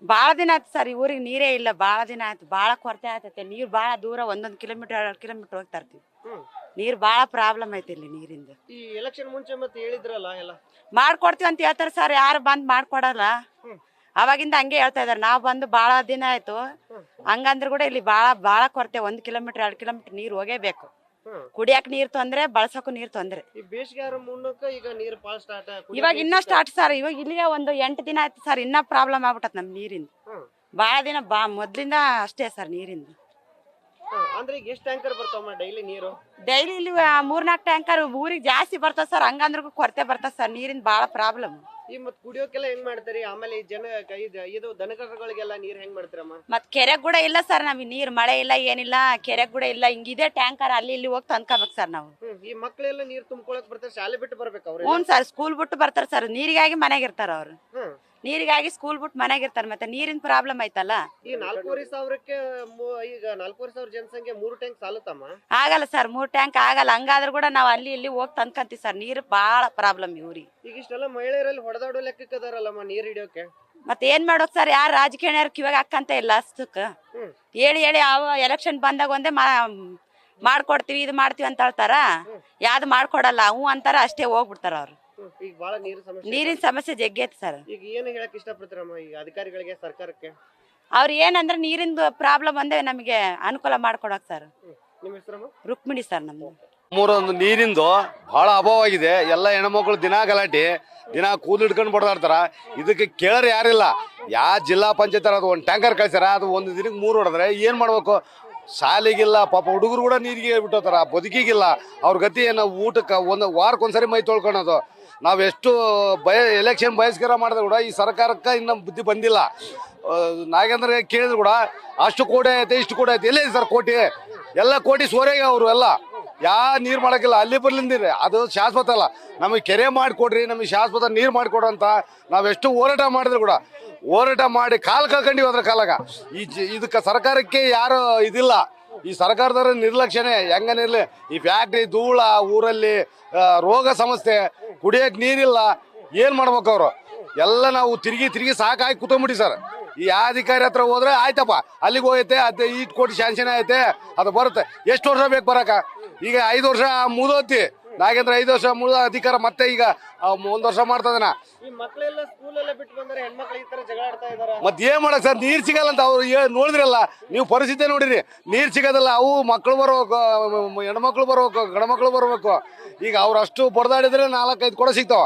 ಬಾಳ ದಿನ ಆಯ್ತು ಸರ್, ಈ ಊರಿಗೆ ನೀರೇ ಇಲ್ಲ. ಬಾಳ ದಿನ ಆಯ್ತು, ಬಾಳ ಕೊರತೆ ಆಯ್ತೈತೆ. ನೀರ್ ಬಾಳ ದೂರ 1 ಕಿಲೋಮೀಟರ್ 2 ಕಿಲೋಮೀಟರ್ ಹೋಗ್ತಾ ಇರ್ತೀವಿ. ನೀರ್ ಬಾಳ ಪ್ರಾಬ್ಲಮ್ ಐತಿ ಇಲ್ಲಿ ನೀರಿಂದ. ಈ ಎಲೆಕ್ಷನ್ ಮುಂಚೆ ಮತ್ತೆ ಹೇಳಿದ್ರಲ್ಲ ಎಲ್ಲ ಮಾಡ್ಕೊಡ್ತೀವಿ ಅಂತ ಹೇಳ್ತಾರೆ ಸರ್, ಯಾರು ಬಂದ್ ಮಾಡ್ಕೊಡಲ್ಲ. ಅವಾಗಿಂದ ಹಂಗೆ ಹೇಳ್ತಾ ಇದಾರೆ. ನಾವ್ ಬಂದು ಬಾಳ ದಿನ ಆಯ್ತು. ಹಂಗಂದ್ರೆ ಕೂಡ ಇಲ್ಲಿ ಬಾಳ ಬಾಳ ಕೊರತೆ. 1 ಕಿಲೋಮೀಟರ್ 2 ಕಿಲೋಮೀಟರ್ ನೀರ್ ಹೋಗೇಬೇಕು. ಕುಡಿಯಕ್ ನೀರ್ ತೊಂದ್ರೆ, ಬಳಸಕ್ಕೂ ನೀರ್ ತೊಂದ್ರೆ. ಈ ಬೇಸಿಗೆ ಮುನ್ನಕ ಈಗ ನೀರ್ ಪಾಲ್ ಸ್ಟಾರ್ಟ್ ಇವಾಗ ಇನ್ನ ಸ್ಟಾರ್ಟ್ ಸರ್. ಇವಾಗ ಇಲ್ಲಿಗೆ 8 ದಿನ ಆಯ್ತು ಸರ್. ಇನ್ನ ಪ್ರಾಬ್ಲಮ್ ಆಗ್ಬಿಟ್ಟತ್ ನಮ್ ನೀರಿಂದ. ಬಾಳ ದಿನ ಮೊದ್ಲಿಂದ ಅಷ್ಟೇ ಸರ್ ನೀರಿಂದ. ಅಂದ್ರೆ ಈಗ ಎಷ್ಟು ಟ್ಯಾಂಕರ್ ಬರ್ತಾವ ಡೈಲಿ ನೀರು? ಡೈಲಿ ಇಲ್ಲಿ 3-4 ಟ್ಯಾಂಕರ್ ಊರಿಗೆ ಜಾಸ್ತಿ ಬರ್ತದ ಸರ್. ಹಂಗಂದ್ರೂ ಕೊರತೆ ಬರ್ತದ ಸರ್. ನೀರಿಂದ ಬಾಳ ಪ್ರಾಬ್ಲಮ್. ಈ ಮತ್ ಕುಡಿಯೋಕೆಲ್ಲ ಹೆಂಗ್ ಮಾಡ್ತಾರಿ? ಆಮೇಲೆ ಜನ ಇದು ದನಕರುಗಳಿಗೆಲ್ಲ ನೀರ್ ಹೆಂಗ್ ಮಾಡ್ತಾರಮ್ಮ? ಮತ್ ಕೆರೆಗ್ ಕೂಡ ಇಲ್ಲ ಸರ್ ನಮಗೆ ನೀರ್. ಮಳೆ ಇಲ್ಲ, ಏನಿಲ್ಲ. ಕೆರೆಗ್ ಕೂಡ ಇಲ್ಲ. ಹಿಂಗಿದೆ ಟ್ಯಾಂಕರ್ ಅಲ್ಲಿ ಇಲ್ಲಿ ಹೋಗಿ ತಂದ್ಕೋಬೇಕು ಸರ್ ನಾವು. ಈ ಮಕ್ಳೆಲ್ಲ ನೀರ್ ತುಂಬ್ಕೊಳಕ್ ಬರ್ತಾರೆ, ಶಾಲೆ ಬಿಟ್ಟು ಬರ್ಬೇಕು ಅವ್ರು? ಹ್ಞೂ ಸರ್, ಸ್ಕೂಲ್ ಬಿಟ್ಟು ಬರ್ತಾರ ಸರ್. ನೀರಿಗಾಗಿ ಮನೆಗೆ ಇರ್ತಾರ ಅವ್ರು. ನೀರಿಗಾಗಿ ಸ್ಕೂಲ್ ಬಿಟ್ಟು ಮನೆಗೆ ಇರ್ತಾರ. ಮತ್ತೆ ನೀರಿನ ಪ್ರಾಬ್ಲಮ್ ಐತಲ್ಲ. ಈ 4,500ಕ್ಕೆ ಈಗ 4,500 ಜನಸಂಖ್ಯೆ 3 ಟ್ಯಾಂಕ್ ಸಾಲುತ್ತಮ್ಮ? ಆಗಲ್ಲ ಸರ್, 3 ಟ್ಯಾಂಕ್ ಆಗಲ್ಲ. ಹಂಗಾದ್ರೂ ಕೂಡ ನಾವ್ ಅಲ್ಲಿ ಇಲ್ಲಿ ಹೋಗಿ ತಂದ್ಕಂತೀವಿ ಸರ್. ನೀರು ಬಾಳ ಪ್ರಾಬ್ಲಮ್ ಇವ್ರಿಗೆ. ಈಗ ಇಷ್ಟೆಲ್ಲ ಮಹಿಳೆಯರಲ್ಲಿ ಹೊಡೆದಾಡೋ ಲೆಕ್ಕಕ್ಕೆ ಅದಾರಲ್ಲಮ್ಮ ನೀರ್ ಹಿಡಿಯೋಕೆ. ಮತ್ತೆ ಏನ್ ಮಾಡೋಕ್ ಸರ್? ಯಾರು ರಾಜಕೀಯರು ಕಿವಾಗ ಹಾಕಂತ ಇಲ್ಲ ಅಷ್ಟಕ್ಕ. ಹೇಳಿ ಅವ ಎಲೆಕ್ಷನ್ ಬಂದಾಗ ಒಂದೇ ಮಾಡ್ಕೊಡ್ತೀವಿ, ಇದು ಮಾಡ್ತೀವಿ ಅಂತ ಹೇಳ್ತಾರ. ಯಾವ್ದು ಮಾಡ್ಕೊಡಲ್ಲ. ಹ್ಞೂ ಅಂತಾರ, ಅಷ್ಟೇ ಹೋಗ್ಬಿಡ್ತಾರ ಅವ್ರು. ಈಗ ಬಹಳ ನೀರಿನ ಸಮಸ್ಯೆ ಜಗ್ಗಿ ಐತಿ ಸರ್. ಈಗ ಏನು ಹೇಳಕ್ ಇಷ್ಟಪಡ್ತಾರಮ್ಮ ಈಗ ಅಧಿಕಾರಿಗಳಿಗೆ, ಸರ್ಕಾರಕ್ಕೆ? ಅವ್ರು ಏನಂದ್ರೆ ನೀರಿಂದು ಪ್ರಾಬ್ಲಮ್ ಒಂದೇ ನಮಗೆ ಅನುಕೂಲ ಮಾಡ್ಕೊಡಕ್ ಸರ್. ನಿಮ್ಮ ಹೆಸರಮ್ಮ? ರುಕ್ಮಿಣಿ ಸರ್ ನಮ್ದು. ಮೂರೊಂದು ನೀರಿಂದು ಬಹಳ ಅಭಾವವಾಗಿದೆ. ಎಲ್ಲ ಹೆಣ್ಮಕ್ಳು ದಿನ ಗಲಾಟೆ, ದಿನ ಕೂದಲು ಹಿಡ್ಕೊಂಡು ಬಡ್ದಾಡ್ತಾರ. ಇದಕ್ಕೆ ಕೇಳೋರು ಯಾರಿಲ್ಲ. ಜಿಲ್ಲಾ ಪಂಚಾಯತ್ ಅದು ಒಂದು ಟ್ಯಾಂಕರ್ ಕಳ್ಸ್ಯಾರ, ಅದು ಒಂದು ದಿನಕ್ಕೆ 3 ಹೊಡೆದ್ರೆ ಏನ್ ಮಾಡ್ಬೇಕು? ಶಾಲೆಗಿಲ್ಲ, ಪಾಪ ಹುಡುಗರು ಕೂಡ ನೀರಿಗೆ ಬಿಟ್ಟೋತಾರ, ಬದುಕಿಗಿಲ್ಲ. ಅವ್ರ ಗತಿ ಏನು? ಊಟಕ್ಕೆ ಒಂದು ವಾರಕ್ಕೊಂದ್ಸರಿ ಮೈ ತೊಳ್ಕೊಳೋದು. ನಾವೆಷ್ಟು ಎಲೆಕ್ಷನ್ ಬಹಿಷ್ಕಾರ ಮಾಡಿದ್ರೆ ಕೂಡ ಈ ಸರ್ಕಾರಕ್ಕೆ ಇನ್ನೂ ಬುದ್ಧಿ ಬಂದಿಲ್ಲ. ನಾಗೇಂದ್ರ ಕೇಳಿದ್ರು ಕೂಡ ಅಷ್ಟು ಕೋಟಿ ಐತೆ, ಇಷ್ಟು ಕೋಟಿ ಐತೆ. ಎಲ್ಲೇ ಸರ್ ಕೋಟಿ? ಎಲ್ಲ ಕೋಟಿ ಸೋರೆಗೆ ಅವರು ಎಲ್ಲ ನೀರು ಮಾಡೋಕ್ಕಿಲ್ಲ. ಅಲ್ಲಿ ಬರ್ಲಿಂದಿರಿ, ಅದು ಶಾಶ್ವತ ಅಲ್ಲ. ನಮಗೆ ಕೆರೆ ಮಾಡಿಕೊಡ್ರಿ, ನಮಗೆ ಶಾಶ್ವತ ನೀರು ಮಾಡಿಕೊಡ್ರಿ ಅಂತ ನಾವೆಷ್ಟು ಹೋರಾಟ ಮಾಡಿದ್ರು ಕೂಡ, ಹೋರಾಟ ಮಾಡಿ ಕಾಲು ಕಳ್ಕೊಂಡಿವಿ ಅದ್ರ ಕಾಲಾಗ. ಇದಕ್ಕೆ ಸರ್ಕಾರಕ್ಕೆ ಯಾರು ಇದಿಲ್ಲ. ಈ ಸರ್ಕಾರದವ್ರ ನಿರ್ಲಕ್ಷ್ಯನೇ ಹೆಂಗನಿರ್ಲಿ. ಈ ಫ್ಯಾಕ್ಟ್ರಿ ಧೂಳ, ಊರಲ್ಲಿ ರೋಗ ಸಮಸ್ಯೆ, ಕುಡಿಯಕ್ಕೆ ನೀರಿಲ್ಲ. ಏನು ಮಾಡ್ಬೇಕು ಅವರು? ಎಲ್ಲ ನಾವು ತಿರುಗಿ ಸಾಕಾಗಿ ಕೂತ್ಕೊಂಡ್ಬಿಟ್ಟಿ ಸರ್. ಈ ಅಧಿಕಾರಿ ಹತ್ರ ಹೋದ್ರೆ ಆಯ್ತಪ್ಪ, ಅಲ್ಲಿಗೆ ಹೋಗೈತೆ, ಅದೇ 8 ಕೋಟಿ ಶಾಂಕ್ಷನ್ ಐತೆ, ಅದು ಬರುತ್ತೆ. ಎಷ್ಟು ವರ್ಷ ಬೇಕು ಬರಕ? ಈಗ 5 ವರ್ಷ ಮುಗಿದೋತಿ. ನಾಗೇಂದ್ರ 5 ವರ್ಷ ಮುಗಿದ ಅಧಿಕಾರ, ಮತ್ತೆ ಈಗ 1 ವರ್ಷ ಮಾಡ್ತದನ. ಈ ಮಕ್ಕಳೆಲ್ಲ ಸ್ಕೂಲ್ ಎಲ್ಲ ಬಿಟ್ಟು ಬಂದರೆ ಹೆಣ್ಮಕ್ಳು ಈ ತರ ಜಗಳ ಆಡ್ತಾ ಇದಾರೆ. ಮತ್ತೆ ಏನ್ ಮಾಡಕ್ ಸರ್? ನೀರ್ ಸಿಗಲ್ಲ ಅಂತ ಅವ್ರು ನೋಡಿದ್ರಲ್ಲ ನೀವು, ಪರಿಸ್ಥಿತಿ ನೋಡಿರಿ. ನೀರ್ ಸಿಗೋದಿಲ್ಲ. ಅವು ಮಕ್ಕಳು ಬರ್ಬೇಕು, ಹೆಣ್ಮಕ್ಳು ಬರ್ಬೇಕು, ಗಂಡ್ಮಕ್ಳು ಬರ್ಬೇಕು. ಈಗ ಅವ್ರು ಅಷ್ಟು ಬಡ್ದಾಡಿದ್ರೆ 4-5 ಕೊಡ ಸಿಗ್ತಾವ.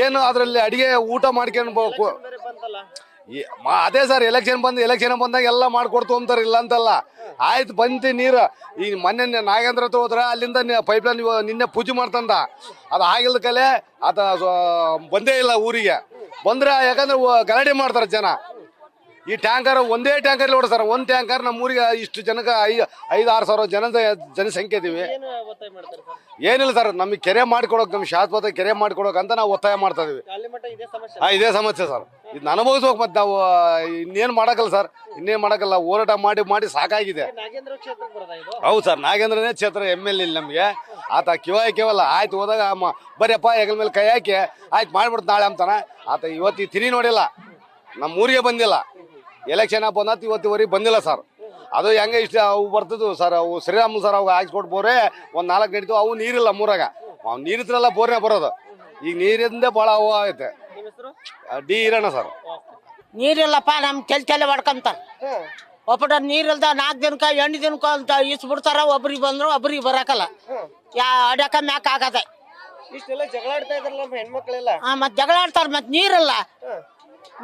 ಏನು ಅದ್ರಲ್ಲಿ ಅಡಿಗೆ ಊಟ ಮಾಡ್ಕೊಂಡು ಅದೇ ಸರ್. ಎಲೆಕ್ಷನ್ ಬಂದಾಗ ಎಲ್ಲ ಮಾಡ್ಕೊಡ್ತು ಅಂತಾರೆ, ಇಲ್ಲ ಅಂತಲ್ಲ. ಆಯ್ತು ಬಂತಿ ನೀರು. ಈಗ ಮೊನ್ನೆ ನಾಗೇಂದ್ರ ಹತ್ರ ಹೋದ್ರ ಅಲ್ಲಿಂದ ಪೈಪ್ಲೈನ್ ನಿನ್ನೆ ಪೂಜೆ ಮಾಡ್ತಂದ. ಅದು ಆಗಿಲ್ದ ಕಲೆ ಅದ ಬಂದೇ ಇಲ್ಲ ಊರಿಗೆ. ಬಂದ್ರೆ ಯಾಕಂದ್ರೆ ಗಲಾಟೆ ಮಾಡ್ತಾರೆ ಜನ. ಈ ಟ್ಯಾಂಕರ್ ಒಂದೇ ಟ್ಯಾಂಕರ್ ಓಡ ಸರ್. ಒಂದು ಟ್ಯಾಂಕರ್ ನಮ್ಮ ಊರಿಗೆ ಇಷ್ಟು ಜನಕ್ಕೆ 5-6 ಸಾವಿರ ಜನಸಂಖ್ಯೆ ಇದೀವಿ. ಏನಿಲ್ಲ ಸರ್, ನಮಗೆ ಕೆರೆ ಮಾಡ್ಕೊಡೋಕೆ, ನಮ್ಗೆ ಶಾಶ್ವತ ಕೆರೆ ಮಾಡ್ಕೊಡೋಕೆ ಅಂತ ನಾವು ಒತ್ತಾಯ ಮಾಡ್ತಾ ಇದೀವಿ. ಇದೇ ಸಮಸ್ಯೆ ಸರ್. ಇದನ್ನ ಅನುಭವಿಸ್ಬೇಕು. ಮತ್ತೆ ನಾವು ಇನ್ನೇನು ಮಾಡಕ್ಕಲ್ಲ ಸರ್, ಇನ್ನೇನು ಮಾಡಕ್ಕಲ್ಲ. ಹೋರಾಟ ಮಾಡಿ ಸಾಕಾಗಿದೆ. ಹೌದು ಸರ್, ನಾಗೇಂದ್ರನೇ ಕ್ಷೇತ್ರ MLA ಇಲ್ಲಿ ನಮಗೆ. ಆತ ಕೇವಲ ಆಯ್ತು ಹೋದಾಗ ಬರ್ಯಪ್ಪ ಹೆಗಲ ಮೇಲೆ ಕೈ ಹಾಕಿ ಆಯ್ತು ಮಾಡ್ಬಿಡ್ತು ನಾಳೆ ಅಂತಾನ. ಆತ ಇವತ್ತು ತಿರಿ ನೋಡಿಲ್ಲ, ನಮ್ಮ ಊರಿಗೆ ಬಂದಿಲ್ಲ. ಎಲೆಕ್ಷನ್ ಬಂದತ್ ಇವತ್ತಿವರೆಗೆ ಬಂದಿಲ್ಲ ಸರ್. ಅದು ಹೆಂಗೆ ಇಷ್ಟ ಅವು ಬರ್ತಿದ್ವು ಸರ್. ಅವು ಶ್ರೀರಾಮುಲು ಸರ್ ಅವು ಹಾಕ್ಸ್ಕೊಟ್ಟು ಬೋರೆ ಒಂದು 4 ನಡೀತು. ಅವು ನೀರಿಲ್ಲ ಮೂರಾಗ. ಅವು ನೀರಿದ್ರಲ್ಲ ಬೋರ್ನೇ ಬರೋದು. ಈಗ ನೀರಿಂದ ಭಾಳ ಅವು ಆಗೈತೆ. D Iranna sir. ನೀರಿಲ್ಲಪ್ಪ, ನಮ್ ತಲೆ ಹೊಡ್ಕೊಂತಾರ. ಒಬ್ಬಟ ನೀರಿಲ್ದ 4 ದಿನಕ್ಕ 8 ದಿನಕ್ಕ ಅಂತ ಇಸ್ಬಿಡ್ತಾರ. ಒಬ್ರಿಗೆ ಬಂದ್ರು ಒಬ್ರಿಗೆ ಬರಾಕಲ್ಲ. ಅಡ್ಯಾಕ ಮ್ಯಾಕ್ ಆಗದೆ. ಇಷ್ಟೆಲ್ಲ ಜಗಳ ಆಡ್ತಾ ಇದ್ರಲ್ಲ ಹೆಣ್ಮಕ್ಳೆಲ್ಲ. ಮತ್ ಜಗಳ ಆಡ್ತಾರ. ಮತ್ ನೀರಿಲ್ಲ.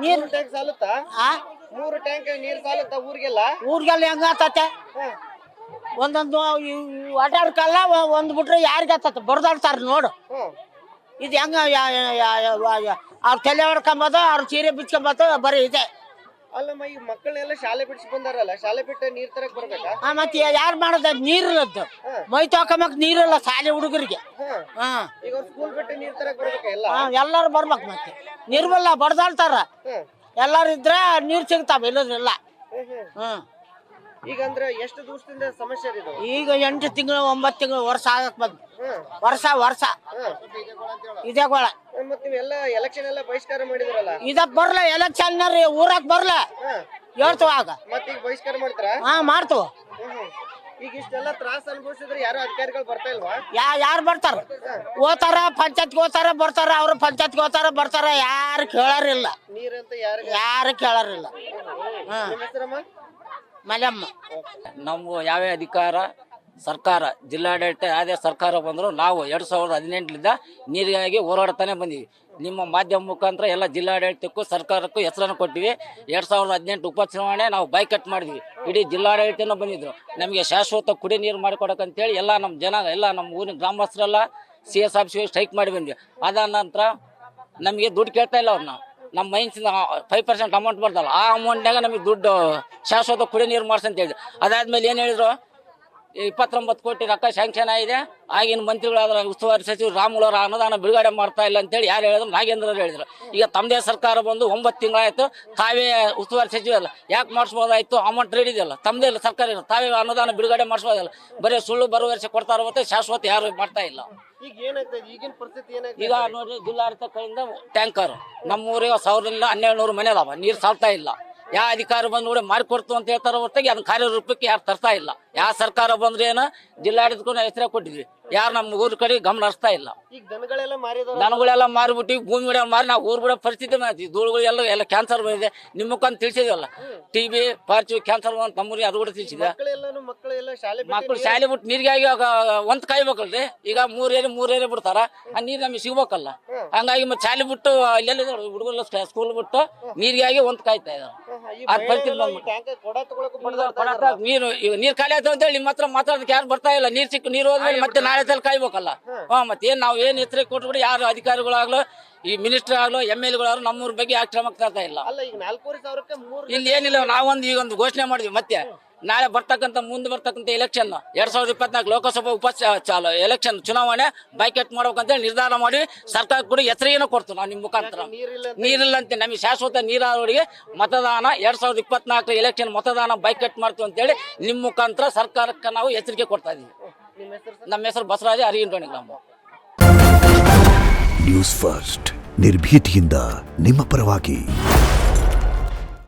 ನೀರ್ ಟ್ಯಾಂಕ್ ಸಾಲುತ್ತಾ? 3 ಟ್ಯಾಂಕ್ ನೀರ್ ಸಾಲುತ್ತಾ ಊರಿಗೆಲ್ಲ? ಊರಿಗೆಲ್ಲ ಹೆಂಗ ಆತತೆ? ಒಂದೊಂದು ಅಡ್ಯಾಡ್ಕಲ್ಲ ಒಂದ್ ಬಿಟ್ರೆ ಯಾರಿಗ ಆತತ? ಬರ್ದಾಡ್ತಾರ ನೋಡು. ಇದು ಹೆಂಗ ಅವ್ರ ತಲೆ ಹೊಡ್ಕೊಂಬದು, ಅವ್ರ ಸೀರೆ ಬಿಚ್ಕೊಂಬದು, ಬರೀ ಇದೆ. ಅಲ್ಲಮ್ಮ, ಈ ಮಕ್ಕಳನ್ನೆಲ್ಲ ಶಾಲೆ ಬಿಡಿಸಿ ಬಂದಾರಲ್ಲ, ಶಾಲೆ ಬಿಟ್ಟು ನೀರ್ ತರಕ್ ಬರ್ಬೇಕಾ? ಮತ್ತೆ ಯಾರು ಮಾಡೋದ? ನೀರಿಲ್ಲದ್ದು ಮೈ ತೊಕೊಂಬಕ್ ನೀರಿಲ್ಲ ಶಾಲೆ ಹುಡುಗರಿಗೆ. ಈಗ ಸ್ಕೂಲ್ ಬಿಟ್ಟು ನೀರ್ ತರಕ್ ಬರ್ಬೇಕ? ಎಲ್ಲಾರು ಬರ್ಬೇಕು. ಮತ್ತೆ ನೀರ್ಬಲ್ಲ ಬಡ್ದಾಳ್ತಾರ. ಎಲ್ಲಾರು ಇದ್ರೆ ನೀರ್ ಸಿಗ್ತಾವ, ಇಲ್ಲದ್ರಿಲ್ಲ. ಈಗ ಅಂದ್ರೆ ಎಷ್ಟು ದಿವಸದಿಂದ ಸಮಸ್ಯೆ ಇದೆ ಇದು? ಈಗ 8 ತಿಂಗಳು 9 ತಿಂಗಳು ವರ್ಷ ಆಗಕ್ ಬಂದ್ ವರ್ಷ ಇದೇಗೋಳ ಮತ್ ನೀವೆಲ್ಲ ಎಲೆಕ್ಷನ್ ಎಲ್ಲ ಬಹಿಷ್ಕಾರ ಮಾಡಿದ್ರಲ್ಲ, ಇದಕ್ ಬರ್ಲ ಎಲೆಕ್ಷನ್ ಊರಾಕ್ ಬರ್ಲ ಹೇಳ್ತವ ಆಗ ಮತ್ ಈಗ ಬಹಿಷ್ಕಾರ ಮಾಡ್ತಾರ? ಮಾಡ್ತವ. ಈಗ ಇಷ್ಟೆಲ್ಲ ತ್ರಾಸ ಅನುಭವಿಸಿದ್ರೆ ಯಾರು ಅಧಿಕಾರಿಗಳು ಬರ್ತಾ ಇಲ್ವಾ? ಯಾರು ಬರ್ತಾರ? ಹೋತಾರ ಪಂಚಾಯತ್ಗೆ ಹೋತಾರ ಬರ್ತಾರ, ಅವ್ರು ಪಂಚಾಯತ್ಗೆ ಹೋತಾರ ಬರ್ತಾರ, ಯಾರು ಕೇಳಾರಿಲ್ಲ, ನೀರಂತ ಯಾರು ಕೇಳಾರಿಲ್ಲ. ನಿಮ್ಮ ಹೆಸರಮ್ಮ? ಮಲಮ್ಮ. ನಮ್ಮ ಯಾವ ಅಧಿಕಾರ ಸರ್ಕಾರ ಜಿಲ್ಲಾಡಳಿತ ಯಾವುದೇ ಸರ್ಕಾರ ಬಂದರೂ ನಾವು 2018ರಿಂದ ನೀರಿಗಾಗಿ ಹೋರಾಡ್ತಾನೆ ಬಂದೀವಿ. ನಿಮ್ಮ ಮಾಧ್ಯಮ ಮುಖಾಂತರ ಎಲ್ಲ ಜಿಲ್ಲಾಡಳಿತಕ್ಕೂ ಸರ್ಕಾರಕ್ಕೂ ಹೆಸರನ್ನು ಕೊಟ್ಟಿವಿ. 2018 ಉಪಚುನಾವಣೆ ನಾವು ಬೈಕಟ್ ಮಾಡಿದ್ವಿ. ಇಡೀ ಜಿಲ್ಲಾಡಳಿತನೂ ಬಂದಿದ್ರು. ನಮಗೆ ಶಾಶ್ವತ ಕುಡಿ ನೀರು ಮಾಡಿಕೊಡಕ್ಕಂತೇಳಿ ಎಲ್ಲ ನಮ್ಮ ಜನ ಎಲ್ಲ ನಮ್ಮ ಊರಿನ ಗ್ರಾಮಸ್ಥರೆಲ್ಲ CS ಆಫೀಸ್ಗೆ ಸ್ಟ್ರೈಕ್ ಮಾಡಿ ಬಂದ್ವಿ. ಅದಾದ ನಂತರ ನಮಗೆ ದುಡ್ಡು ಕೇಳ್ತಾ ಇಲ್ಲ ಅವ್ರನ್ನ. ನಮ್ಮ ಮೈನ್ಸಿಂದ 5% ಅಮೌಂಟ್ ಬರ್ತಲ್ಲ, ಆ ಅಮೌಂಟ್ನಾಗ ನಮಗೆ ದುಡ್ಡು ಶಾಶ್ವತ ಕುಡಿ ನೀರು ಮಾಡ್ಸಂತ ಹೇಳಿದ್ರು. ಅದಾದ್ಮೇಲೆ ಏನು ಹೇಳಿದ್ರು, 29 ಕೋಟಿ ರೊಕ್ಕ ಶಾಂಕ್ಷನ್ ಆಗಿದೆ. ಆಗಿನ ಮಂತ್ರಿಗಳಾದ ಉಸ್ತುವಾರಿ ಸಚಿವ ರಾಮುಲು ಅವರು ಅನುದಾನ ಬಿಡುಗಡೆ ಮಾಡ್ತಾ ಇಲ್ಲ ಅಂತೇಳಿ ಯಾರು ಹೇಳಿದ್ರು? ನಾಗೇಂದ್ರ ಅವರು ಹೇಳಿದ್ರು. ಈಗ ತಮ್ಮದೇ ಸರ್ಕಾರ ಬಂದು 9 ತಿಂಗಳಾಯ್ತು, ತಾವೇ ಉಸ್ತುವಾರಿ ಸಚಿವ ಅಲ್ಲ, ಯಾಕೆ ಮಾಡಿಸ್ಬೋದಾಯ್ತು? ಅಮೌಂಟ್ ರೆಡಿ ಇದೆಯಲ್ಲ, ತಮ್ಮದೇ ಇಲ್ಲ ಸರ್ಕಾರ ಇಲ್ಲ, ತಾವೇ ಅನುದಾನ ಬಿಡುಗಡೆ ಮಾಡಿಸ್ಬೋದಲ್ಲ. ಬರೀ ಸುಳ್ಳು ಭರವಸೆ ಕೊಡ್ತಾ ಇರುತ್ತೆ, ಶಾಶ್ವತ ಯಾರು ಮಾಡ್ತಾ ಇಲ್ಲ. ಈಗ ಏನಾಗ್ತದೆ, ಈಗಿನ ಪರಿಸ್ಥಿತಿ ಏನಾಗ್ತದೆ? ಈಗ ನೋಡ್ರಿ, ಜಿಲ್ಲಾಡಳಿತ ಕಡೆಯಿಂದ ಟ್ಯಾಂಕರ್ ನಮ್ಮೂರಿಗೆ 1000-1200 ಮನೆ ಅದಾವ, ನೀರು ಸಾಲ್ತಾ ಇಲ್ಲ. ಯಾವ ಅಧಿಕಾರಿ ಬಂದು ನೋಡಿ ಮಾಡಿಕೊಡ್ತು ಅಂತ ಹೇಳ್ತಾರ ಹೊರತಾಗಿ ಅದನ್ನ ಕಾರ್ಯರೂಪಕ್ಕೆ ಯಾರು ತರ್ತಾ ಇಲ್ಲ. ಯಾವ ಸರ್ಕಾರ ಬಂದ್ರೆ ಏನೋ ಜಿಲ್ಲಾಡಳಿತಕ್ಕೂ ಹೆಸರೇ ಕೊಟ್ಟಿದ್ವಿ, ಯಾರು ನಮ್ಮ ಊರ ಕಡೆ ಗಮನ ಹರಿಸ್ತಾ ಇಲ್ಲ. ಈಗ ದನಗಳೆಲ್ಲ ಮಾರಿದಾರ, ದನಗಳೆಲ್ಲ ಮಾರಿಬಿಟ್ಟು ಭೂಮಿ ಮಾರಿ ನಾವು ಊರ್ ಬಿಡೋ ಪರಿಸ್ಥಿತಿ ಮಾಡ್ತೀವಿ. ಧೂಳುಗಳು ಎಲ್ಲ ಕ್ಯಾನ್ಸರ್ ಬಂದಿದೆ. ನಿಮ್ಮ ಮುಖಾಂತರ ತಿಳಿಸಿದ್ವಲ್ಲ, TB ಪಾರ್ಚು ಕ್ಯಾನ್ಸರ್ ತಮ್ಮೂರಿಗೆ ಅದು ಕೂಡ ತಿಳಿಸಿದೆ. ಮಕ್ಕಳೆಲ್ಲ ಶಾಲೆ ಮಕ್ಕಳು ಶಾಲೆ ಬಿಟ್ಟು ನೀರಿಗಾಗಿ ಒಂದ್ ಕಾಯ್ಬೇಕಲ್ರಿ. ಈಗ 3 ಏರಿ ಬಿಡ್ತಾರ, ಆ ನೀರ್ ನಮಗೆ ಸಿಗ್ಬೇಕಲ್ಲ. ಹಂಗಾಗಿ ಮತ್ತೆ ಶಾಲೆ ಬಿಟ್ಟು ಇಲ್ಲೆಲ್ಲ ಹುಡುಗರು ಸ್ಕೂಲ್ ಬಿಟ್ಟು ನೀರಿಗಾಗಿ ಒಂದ್ ಕಾಯ್ತಾ ಇದಾರೆ. ಅದ್ ಪರಿಸ್ಥಿತಿ ನೀರು ಈಗ ನೀರ್ ಖಾಲಿ ಆಯ್ತು ಅಂತೇಳಿ ನಿಮ್ಮ ಹತ್ರ ಮಾತಾಡೋದಕ್ಕೆ ಯಾರು ಬರ್ತಾ ಇಲ್ಲ. ನೀರ್ ಸಿಕ್ಕ ನೀರು ಹೋದ್ಮೇಲೆ ಮತ್ತೆ ನಾಳೆ ತಲೆ ಕಾಯ್ಬೇಕಲ್ಲ. ಮತ್ತೆ ಏನ್ ನಾವ್ ಏನ್ ಎಚ್ಚರಿಕೆ ಕೊಟ್ಬಿಡಿ, ಯಾರು ಅಧಿಕಾರಿಗಳಾಗ್ಲೋ ಈ ಮಿನಿಸ್ಟರ್ ಆಗ್ಲೋ MLAಗಳಾಗ್ಲೋ ನಮ್ಮೂರ್ ಬಗ್ಗೆ ಯಾಕೆ ಕ್ರಮ ತರ್ತಾ ಇಲ್ಲ. ಈಗ 4,500 ಇಲ್ಲಿ ಏನಿಲ್ಲ, ನಾವೊಂದು ಈಗೊಂದು ಘೋಷಣೆ ಮಾಡಿದ್ವಿ. ಮತ್ತೆ ನಾಳೆ ಮುಂದೆ ಬರ್ತಕ್ಕಂಥ ಎಲೆಕ್ಷನ್ 2024 ಲೋಕಸಭಾ ಎಲೆಕ್ಷನ್ ಚುನಾವಣೆ ಬೈಕಟ್ ಮಾಡ್ಬೇಕಂತೇಳಿ ನಿರ್ಧಾರ ಮಾಡಿ ಸರ್ಕಾರ ಕೂಡ ಎಚ್ಚರಿಕೆಯನ್ನು ಕೊಡ್ತು. ನಾವು ನಿಮ್ಮ ಮುಖಾಂತರ ನೀರಿಲ್ಲ ಅಂತ ನಮಗೆ ಶಾಶ್ವತ ನೀರಾವರಿಗೆ ಮತದಾನ 2024 ಎಲೆಕ್ಷನ್ ಮತದಾನ ಬೈಕಟ್ ಮಾಡ್ತೀವಿ ಅಂತೇಳಿ ನಿಮ್ಮ ಮುಖಾಂತರ ಸರ್ಕಾರಕ್ಕೆ ನಾವು ಎಚ್ಚರಿಕೆ ಕೊಡ್ತಾ ಇದೀವಿ. ನಮ್ಮ ಹೆಸರು ಬಸವರಾಜ, ಅರಿಗಿಂಟೋಣಿ ಗ್ರಾಮ. ನ್ಯೂಸ್ ಫಸ್ಟ್ ನಿರ್ಭೀತಿಯಿಂದ ನಿಮ್ಮ ಪರವಾಗಿ.